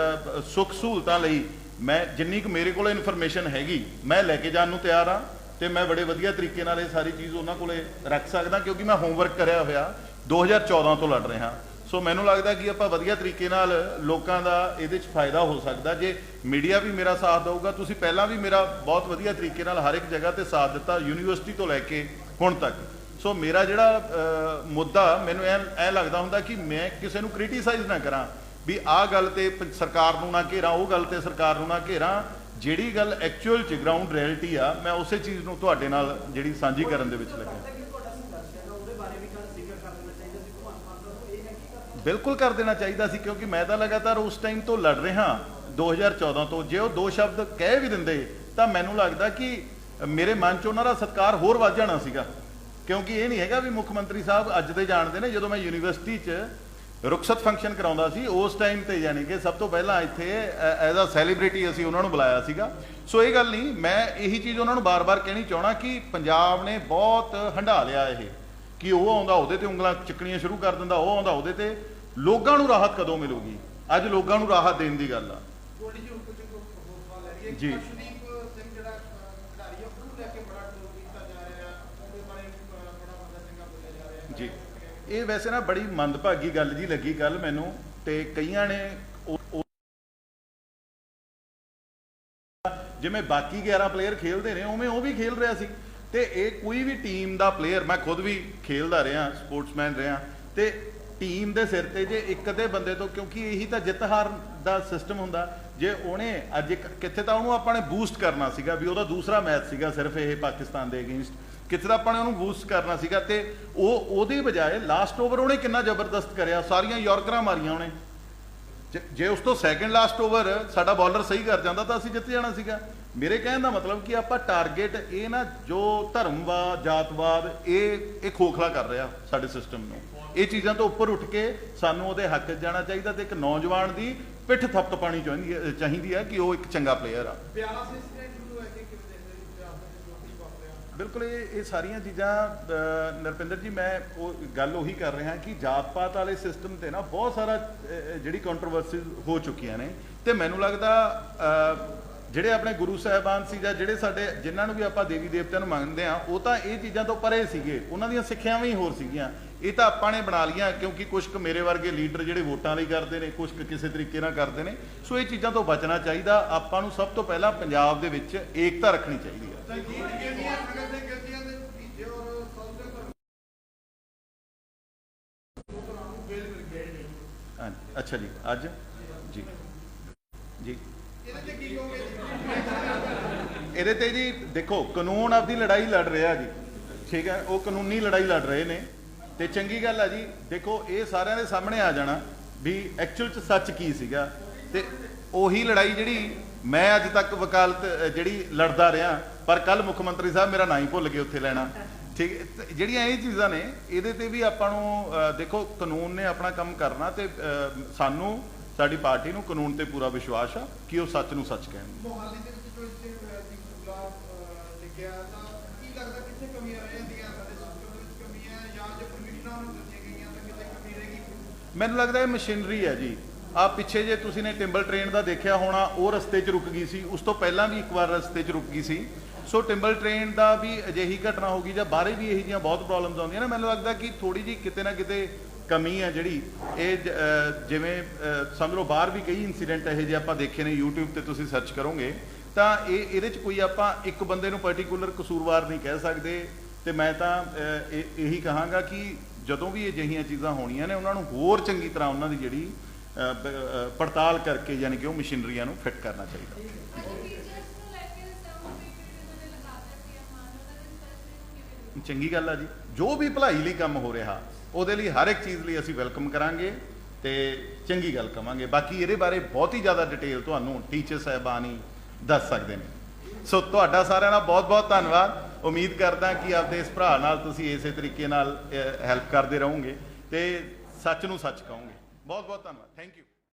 [SPEAKER 1] ਸੁੱਖ ਸਹੂਲਤਾਂ ਲਈ ਮੈਂ ਜਿੰਨੀ ਕੁ ਮੇਰੇ ਕੋਲ ਇਨਫੋਰਮੇਸ਼ਨ ਹੈਗੀ ਮੈਂ ਲੈ ਕੇ ਜਾਣ ਨੂੰ ਤਿਆਰ ਹਾਂ। ਤੇ ਮੈਂ ਬੜੇ ਵਧੀਆ ਤਰੀਕੇ ਨਾਲ ਇਹ ਸਾਰੀ ਚੀਜ਼ ਉਹਨਾਂ ਕੋਲੇ ਰੱਖ ਸਕਦਾ, ਕਿਉਂਕਿ ਮੈਂ ਹੋਮਵਰਕ ਕਰਿਆ ਹੋਇਆ 2014 ਤੋਂ ਲੜ ਰਿਹਾ। ਸੋ ਮੈਨੂੰ ਲੱਗਦਾ ਕਿ ਆਪਾਂ ਵਧੀਆ ਤਰੀਕੇ ਨਾਲ ਲੋਕਾਂ ਦਾ ਇਹਦੇ 'ਚ ਫਾਇਦਾ ਹੋ ਸਕਦਾ ਜੇ ਮੀਡੀਆ ਵੀ ਮੇਰਾ ਸਾਥ ਦਊਗਾ। ਤੁਸੀਂ ਪਹਿਲਾਂ ਵੀ ਮੇਰਾ ਬਹੁਤ ਵਧੀਆ ਤਰੀਕੇ ਨਾਲ ਹਰ ਇੱਕ ਜਗ੍ਹਾ ਤੇ ਸਾਥ ਦਿੱਤਾ, ਯੂਨੀਵਰਸਿਟੀ ਤੋਂ ਲੈ ਕੇ ਹੁਣ ਤੱਕ। ਸੋ ਮੇਰਾ ਜਿਹੜਾ ਮੁੱਦਾ ਮੈਨੂੰ ਐ ਲੱਗਦਾ ਹੁੰਦਾ ਕਿ ਮੈਂ ਕਿਸੇ ਨੂੰ ਕ੍ਰਿਟੀਸਾਈਜ਼ ਨਾ ਕਰਾਂ ਵੀ ਆਹ ਗੱਲ ਤੇ ਸਰਕਾਰ ਨੂੰ ਨਾ ਘੇਰਾਂ, ਉਹ ਗੱਲ ਤੇ ਸਰਕਾਰ ਨੂੰ ਨਾ ਘੇਰਾਂ। ਜਿਹੜੀ ਗੱਲ ਐਕਚੁਅਲ 'ਚ ਗਰਾਊਂਡ ਰਿਐਲਿਟੀ ਆ, ਮੈਂ ਉਸੇ ਚੀਜ਼ ਨੂੰ ਤੁਹਾਡੇ ਨਾਲ ਜਿਹੜੀ ਸਾਂਝੀ ਕਰਨ ਦੇ ਵਿੱਚ ਲੱਗਿਆ। ਬਿਲਕੁਲ ਕਰ ਦੇਣਾ ਚਾਹੀਦਾ ਸੀ, ਕਿਉਂਕਿ ਮੈਂ ਤਾਂ ਲਗਾਤਾਰ ਉਸ ਟਾਈਮ ਤੋਂ ਲੜ ਰਿਹਾ 2014 ਤੋਂ। ਜੇ ਉਹ ਦੋ ਸ਼ਬਦ ਕਹਿ ਵੀ ਦਿੰਦੇ ਤਾਂ ਮੈਨੂੰ ਲੱਗਦਾ ਕਿ ਮੇਰੇ ਮਨ 'ਚ ਉਹਨਾਂ ਦਾ ਸਤਿਕਾਰ ਹੋਰ ਵੱਧ ਜਾਣਾ ਸੀਗਾ। ਕਿਉਂਕਿ ਇਹ ਨਹੀਂ ਹੈਗਾ ਵੀ ਮੁੱਖ ਮੰਤਰੀ ਸਾਹਿਬ ਅੱਜ ਦੇ ਜਾਣਦੇ ਨੇ, ਜਦੋਂ ਮੈਂ ਯੂਨੀਵਰਸਿਟੀ 'ਚ ਰੁਖਸਤ ਫੰਕਸ਼ਨ ਕਰਾਉਂਦਾ ਸੀ ਉਸ ਟਾਈਮ ਤੇ ਯਾਨੀ ਕਿ ਸਭ ਤੋਂ ਪਹਿਲਾਂ ਇੱਥੇ ਐਜ਼ ਅ ਸੈਲੀਬ੍ਰਿਟੀ ਅਸੀਂ ਉਹਨਾਂ ਨੂੰ ਬੁਲਾਇਆ ਸੀਗਾ। ਸੋ ਇਹ ਗੱਲ ਨਹੀਂ, ਮੈਂ ਇਹੀ ਚੀਜ਼ ਉਹਨਾਂ ਨੂੰ ਬਾਰ-ਬਾਰ ਕਹਿਣੀ ਚਾਹਣਾ ਕਿ ਪੰਜਾਬ ਨੇ ਬਹੁਤ ਹੰਢਾ ਲਿਆ ਇਹ, ਕਿ ਉਹ ਆਉਂਦਾ ਉਹਦੇ ਤੇ ਉਂਗਲਾਂ ਚੱਕਣੀਆਂ ਸ਼ੁਰੂ ਕਰ ਦਿੰਦਾ, ਉਹ ਆਉਂਦਾ ਉਹਦੇ ਤੇ। ਲੋਕਾਂ ਨੂੰ ਰਾਹਤ ਕਦੋਂ ਮਿਲੂਗੀ? ਅੱਜ ਲੋਕਾਂ ਨੂੰ ਰਾਹਤ ਦੇਣ ਦੀ ਗੱਲ ਆ ਜੀ। ਜੀ ਇਹ ਵੈਸੇ ਨਾ ਬੜੀ ਮੰਦਭਾਗੀ ਗੱਲ ਜੀ ਲੱਗੀ ਕੱਲ ਮੈਨੂੰ, ਤੇ ਕਈਆਂ ਨੇ ਜਿਵੇਂ ਬਾਕੀ 11 ਪਲੇਅਰ ਖੇਲਦੇ ਨੇ ਉਵੇਂ ਉਹ ਵੀ ਖੇਲ ਰਿਹਾ ਸੀ। ਤੇ ਇਹ ਕੋਈ ਵੀ ਟੀਮ ਦਾ ਪਲੇਅਰ, ਮੈਂ ਖੁਦ ਵੀ ਖੇਲਦਾ ਰਿਹਾ, ਸਪੋਰਟਸਮੈਨ ਰਿਹਾ, ਤੇ ਟੀਮ ਦੇ ਸਿਰ ਤੇ ਜੇ ਇੱਕ ਅੱਧੇ ਬੰਦੇ ਤੋਂ, ਕਿਉਂਕਿ ਇਹੀ ਤਾਂ ਜਿੱਤ ਹਾਰ ਦਾ ਸਿਸਟਮ ਹੁੰਦਾ। ਜੇ ਉਹਨੇ ਅੱਜ ਇੱਕ ਕਿੱਥੇ ਤਾਂ ਉਹਨੂੰ ਆਪਾਂ ਨੇ ਬੂਸਟ ਕਰਨਾ ਸੀਗਾ ਵੀ ਉਹਦਾ ਦੂਸਰਾ ਮੈਚ ਸੀਗਾ ਸਿਰਫ ਇਹ ਪਾਕਿਸਤਾਨ ਦੇ ਅਗੇਂਸਟ, ਕਿੱਥੇ ਤਾਂ ਆਪਾਂ ਨੇ ਉਹਨੂੰ ਬੂਸਟ ਕਰਨਾ ਸੀਗਾ ਤੇ ਉਹਦੀ ਬਜਾਏ ਲਾਸਟ ਓਵਰ ਉਹਨੇ ਕਿੰਨਾ ਜ਼ਬਰਦਸਤ ਕਰਿਆ, ਸਾਰੀਆਂ ਯਾਰਕਰਾਂ ਮਾਰੀਆਂ ਉਹਨੇ। ਜੇ ਉਸ ਤੋਂ ਸੈਕਿੰਡ ਲਾਸਟ ਓਵਰ ਸਾਡਾ ਬॉलर ਸਹੀ ਕਰ ਜਾਂਦਾ ਤਾਂ ਅਸੀਂ ਜਿੱਤ ਜਾਣਾ ਸੀਗਾ। ਮੇਰੇ ਕਹਿਣ ਦਾ ਮਤਲਬ ਕਿ ਆਪਾਂ ਟਾਰਗੇਟ ਇਹ ਨਾ ਜੋ ਧਰਮਵਾਦ ਜਾਤਵਾਦ ਇਹ ਖੋਖਲਾ ਕਰ ਰਿਹਾ ਸਾਡੇ ਸਿਸਟਮ ਨੂੰ। ਇਹ ਚੀਜ਼ਾਂ ਤੋਂ ਉੱਪਰ ਉੱਠ ਕੇ ਸਾਨੂੰ ਉਹਦੇ ਹੱਕ 'ਚ ਜਾਣਾ ਚਾਹੀਦਾ ਤੇ ਇੱਕ ਨੌਜਵਾਨ ਦੀ ਪਿੱਠ ਥਪਕ ਪਾਣੀ ਚਾਹੀਦੀ ਹੈ ਕਿ ਉਹ ਇੱਕ ਚੰਗਾ ਪਲੇਅਰ ਆ। ਬਿਲਕੁਲ ਇਹ ਸਾਰੀਆਂ ਚੀਜ਼ਾਂ ਨਰਪਿੰਦਰ ਜੀ, ਮੈਂ ਉਹ ਗੱਲ ਉਹੀ ਕਰ ਰਿਹਾ ਕਿ ਜਾਤ ਪਾਤ ਵਾਲੇ ਸਿਸਟਮ ਤੇ ਨਾ ਬਹੁਤ ਸਾਰਾ ਜਿਹੜੀ ਕੰਟਰੋਵਰਸੀਜ਼ ਹੋ ਚੁੱਕੀਆਂ ਨੇ ਤੇ ਮੈਨੂੰ ਲੱਗਦਾ ਜਿਹੜੇ ਆਪਣੇ ਗੁਰੂ ਸਾਹਿਬਾਨ ਸੀ ਜਾਂ ਜਿਹੜੇ ਸਾਡੇ ਜਿਨ੍ਹਾਂ ਨੂੰ ਵੀ ਆਪਾਂ ਦੇਵੀ ਦੇਵਤਿਆਂ ਨੂੰ ਮੰਨਦੇ ਆ ਉਹ ਤਾਂ ਇਹ ਚੀਜ਼ਾਂ ਤੋਂ ਪਰੇ ਸੀਗੇ, ਉਹਨਾਂ ਦੀਆਂ ਸਿੱਖਿਆਵਾਂ ਹੀ ਹੋਰ ਸੀਗੀਆਂ। ਇਹ ਤਾਂ ਆਪਾਂ ਨੇ ਬਣਾ ਲਈਆਂ ਕਿਉਂਕਿ ਕੁਝ ਕੁ ਮੇਰੇ ਵਰਗੇ ਲੀਡਰ ਜਿਹੜੇ ਵੋਟਾਂ ਲਈ ਕਰਦੇ ਨੇ, ਕੁਝ ਕੁ ਕਿਸੇ ਤਰੀਕੇ ਨਾਲ ਕਰਦੇ ਨੇ। ਸੋ ਇਹ ਚੀਜ਼ਾਂ ਤੋਂ ਬਚਣਾ ਚਾਹੀਦਾ। ਆਪਾਂ ਨੂੰ ਸਭ ਤੋਂ ਪਹਿਲਾਂ ਪੰਜਾਬ ਦੇ ਵਿੱਚ ਏਕਤਾ ਰੱਖਣੀ ਚਾਹੀਦੀ ਹੈ। ਅੱਛਾ ਜੀ, ਅੱਜ ਜੀ ਜੀ ਇਹਦੇ ਤੇ ਜੀ ਦੇਖੋ ਕਾਨੂੰਨ ਆਪਦੀ ਲੜਾਈ ਲੜ ਰਿਹਾ ਜੀ, ਠੀਕ ਹੈ, ਉਹ ਕਾਨੂੰਨੀ ਲੜਾਈ ਲੜ ਰਹੇ ਨੇ ਤੇ ਚੰਗੀ ਗੱਲ ਆ ਜੀ। ਦੇਖੋ ਇਹ ਸਾਰਿਆਂ ਦੇ ਸਾਹਮਣੇ ਆ ਜਾਣਾ ਵੀ ਐਕਚੁਅਲ 'ਚ ਸੱਚ ਕੀ ਸੀਗਾ ਤੇ ਉਹੀ ਲੜਾਈ ਜਿਹੜੀ ਮੈਂ ਅੱਜ ਤੱਕ ਵਕਾਲਤ ਜਿਹੜੀ ਲੜਦਾ ਰਿਹਾ, ਪਰ ਕੱਲ ਮੁੱਖ ਮੰਤਰੀ ਸਾਹਿਬ ਮੇਰਾ ਨਾਂ ਹੀ ਭੁੱਲ ਗਏ ਉੱਥੇ ਲੈਣਾ, ਠੀਕ ਹੈ। ਜਿਹੜੀਆਂ ਇਹ ਚੀਜ਼ਾਂ ਨੇ ਇਹਦੇ ਤੇ ਵੀ ਆਪਾਂ ਨੂੰ ਦੇਖੋ ਕਾਨੂੰਨ ਨੇ ਆਪਣਾ ਕੰਮ ਕਰਨਾ ਤੇ ਸਾਨੂੰ ਸਾਡੀ ਪਾਰਟੀ ਨੂੰ ਕਾਨੂੰਨ ਤੇ ਪੂਰਾ ਵਿਸ਼ਵਾਸ ਆ ਕਿ ਉਹ ਸੱਚ ਨੂੰ ਸੱਚ ਕਹਿਣਗੇ। ਮੈਨੂੰ ਲੱਗਦਾ ਇਹ ਮਸ਼ੀਨਰੀ ਹੈ ਜੀ। ਆ ਪਿੱਛੇ ਜੇ ਤੁਸੀਂ ਨੇ ਟਿੰਬਲ ਟ੍ਰੇਨ ਦਾ ਦੇਖਿਆ ਹੋਣਾ, ਉਹ ਰਸਤੇ 'ਚ ਰੁਕ ਗਈ ਸੀ, ਉਸ ਤੋਂ ਪਹਿਲਾਂ ਵੀ ਇੱਕ ਵਾਰ ਰਸਤੇ 'ਚ ਰੁਕ ਗਈ ਸੀ। ਸੋ ਟਿੰਬਲ ਟ੍ਰੇਨ ਦਾ ਵੀ ਅਜਿਹੀ ਘਟਨਾ ਹੋ ਗਈ ਜਾਂ ਬਾਹਰੇ ਵੀ ਇਹੋ ਜਿਹੀਆਂ ਬਹੁਤ ਪ੍ਰੋਬਲਮਸ ਆਉਂਦੀਆਂ ਨੇ। ਮੈਨੂੰ ਲੱਗਦਾ ਕਿ ਥੋੜੀ ਜਿਹੀ ਕਿਤੇ ਨਾ ਕਿਤੇ ਕਮੀ ਹੈ ਜਿਹੜੀ ਇਹ ਜਿਵੇਂ ਸਮਝ ਲਓ ਬਾਹਰ ਵੀ ਕਈ ਇੰਸੀਡੈਂਟ ਇਹੋ ਜਿਹੇ ਆਪਾਂ ਦੇਖੇ ਨੇ, YouTube ਤੇ ਤੁਸੀਂ ਸਰਚ ਕਰੋਗੇ ਤਾਂ ਇਹਦੇ 'ਚ ਕੋਈ ਆਪਾਂ ਇੱਕ ਬੰਦੇ ਨੂੰ ਪਾਰਟੀਕੂਲਰ ਕਸੂਰਵਾਰ ਨਹੀਂ ਕਹਿ ਸਕਦੇ। ਤੇ ਮੈਂ ਤਾਂ ਇਹੀ ਕਹਾਂਗਾ ਕਿ ਜਦੋਂ ਵੀ ਅਜਿਹੀਆਂ ਚੀਜ਼ਾਂ ਹੋਣੀਆਂ ਨੇ ਉਹਨਾਂ ਨੂੰ ਹੋਰ ਚੰਗੀ ਤਰ੍ਹਾਂ ਉਹਨਾਂ ਦੀ ਜਿਹੜੀ ਪੜਤਾਲ ਕਰਕੇ ਯਾਨੀ ਕਿ ਉਹ ਮਸ਼ੀਨਰੀਆਂ ਨੂੰ ਫਿੱਟ ਕਰਨਾ ਚਾਹੀਦਾ। ਚੰਗੀ ਗੱਲ ਆ ਜੀ, ਜੋ ਵੀ ਭਲਾਈ ਲਈ ਕੰਮ ਹੋ ਰਿਹਾ ਉਹਦੇ ਲਈ ਹਰ ਇੱਕ ਚੀਜ਼ ਲਈ ਅਸੀਂ ਵੈਲਕਮ ਕਰਾਂਗੇ ਤੇ ਚੰਗੀ ਗੱਲ ਕਵਾਂਗੇ। ਬਾਕੀ ਇਹਦੇ ਬਾਰੇ ਬਹੁਤ ਹੀ ਜ਼ਿਆਦਾ ਡਿਟੇਲ ਤੁਹਾਨੂੰ ਟੀਚਰ ਸਾਹਿਬਾਨ ਹੀ ਦੱਸ ਸਕਦੇ ਨੇ। ਸੋ ਤੁਹਾਡਾ ਸਾਰਿਆਂ ਦਾ ਬਹੁਤ ਬਹੁਤ ਧੰਨਵਾਦ। ਉਮੀਦ ਕਰਦਾ ਕਿ ਆਪਦੇ ਇਸ ਭਰਾ ਨਾਲ ਤੁਸੀਂ ਇਸੇ ਤਰੀਕੇ ਨਾਲ ਹੈਲਪ ਕਰਦੇ ਰਹੋਗੇ ਤੇ ਸੱਚ ਨੂੰ ਸੱਚ ਕਹੋਗੇ। ਬਹੁਤ ਬਹੁਤ ਧੰਨਵਾਦ, ਥੈਂਕ ਯੂ।